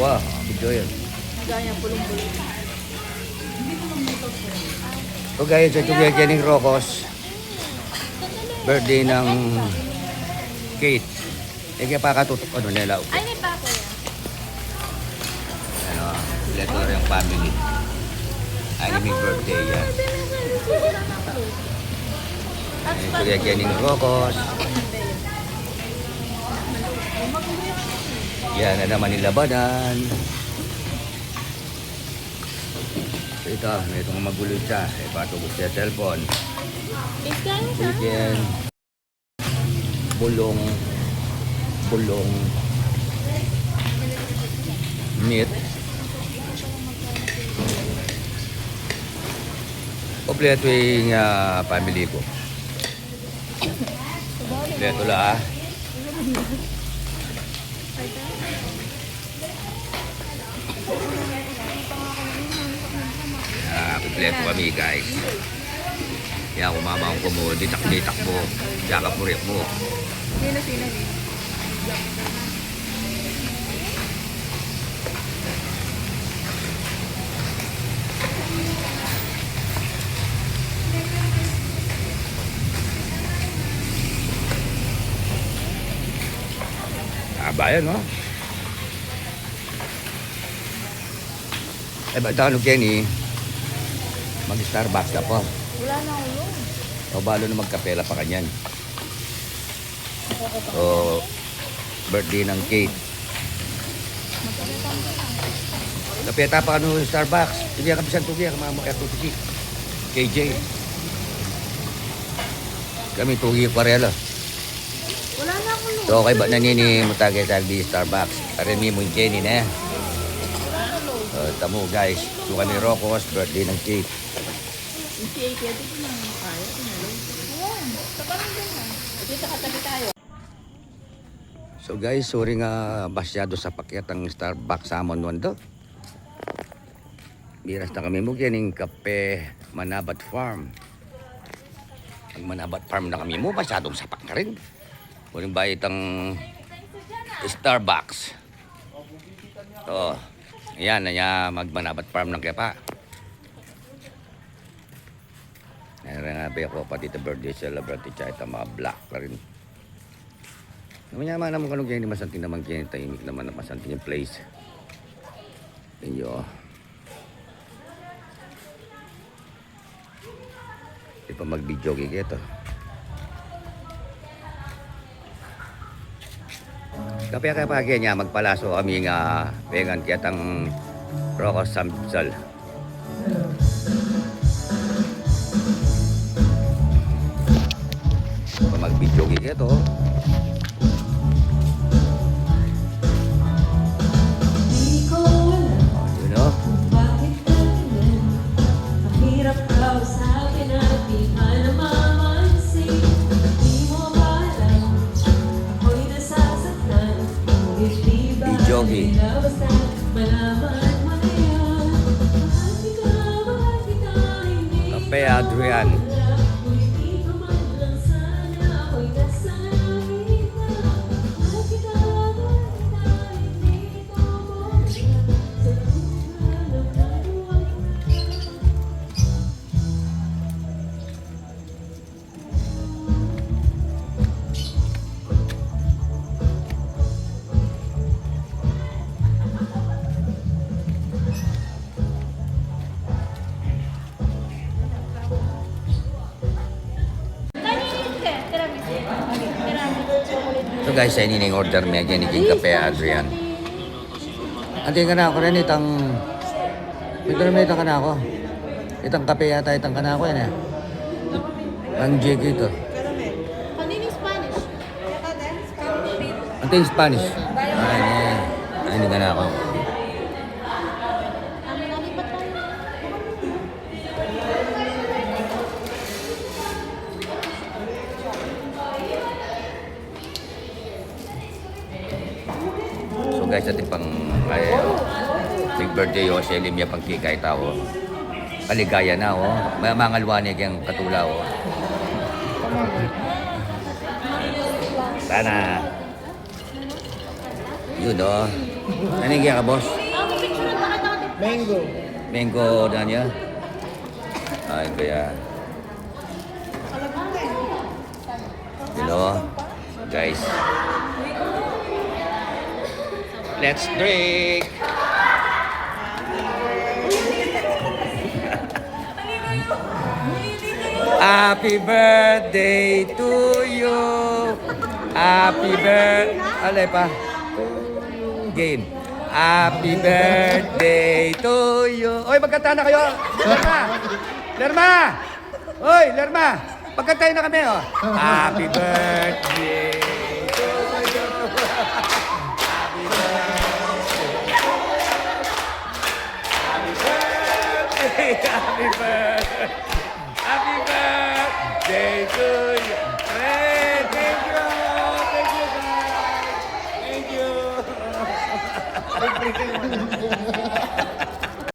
Wah, video yan. Gaya pulong-pulong. So guys, ito kaya ng Rocos. Birthday ng Kate. Eh kaya pa katutok ano nila. Ay, may pako yan. Ano, ito rin yung family. Ay, may birthday yan. Ito kaya ng Rocos. Yan na naman nilabanan. So ito, may itong magulo siya. Eh, patugod siya cellphone. Chicken. Bulong. Meat. Kompleto yung family ko. Kompleto la. Kompleto kami guys. Kaya kumamang ko mo, ditak-ditak mo, yakap mo rin mo. Sino. Bayan, no? Eh, ba't ako Kenny? Mag-Starbucks na po. Wala na ulo. O, balo na magkapela pa kanyan. O, birthday ng Kate. Kapeta pa ka no Starbucks. Hindi ka kapisan tugi, kamamakaya tugi. KJ. Kami tugi kwarela. Wala na ulo. So, okay ba nanini mutagay-tag di Starbucks? Aremi mo yung Kenny na. Tamo guys. So kami Rocos, birthday ng Kate. Yung si AT, ito na kaya. Ayan. Sa parang ganyan. Dito katabi tayo. So guys, sorry nga basyado sa pakyat ang Starbucks sa amon nun do. Biras na kami mo kining kape Manabat Farm. Ang Manabat Farm na kami mo, masyadong sapak na rin. Kuning bayit ang Starbucks. So, yan na niya mag-Manabat Farm ng kaya Narangabi ako pa dito birthday celebrity siya ito mga black ka rin. Naman naman kanong ganyan masanting naman ganyan tahimik naman na masanting yung place. Inyo. Di pa mag-video kaya ito. Kapag niya magpalaso kami nga vegan kaya tang Rocos Samsal. Mag-video kaya ito. Jogi. Kape Adrian. So guys, ay nining order may giniging kape Adrian. Ante ka na ako rin itang Ito na itang ka na ako. Itang kape yata itang ka na ako yan eh. Ang JK ito. Kanini Spanish? Ante yung Spanish. Ay, hindi ka na ako. Guys, ating pang big birthday o siya limya pang kikay tao. Kaligaya na o. Mga alwanig yung katula o. Sana. Yun o. Nanigyan ka, boss? Mango. Mango na niya. Ay, kaya. Yun o. Guys. Let's drink! Happy birthday to you! Happy birthday! Alay pa. Game. Happy birthday to you! Oy, magkanta na kayo! Lerma! Lerma! Oy, Lerma! Magkanta na kami, oh! Happy birthday to you! Happy birthday! Happy birthday! Happy birthday! Happy birthday to you! Hey, thank you! Thank you, guys! Thank you!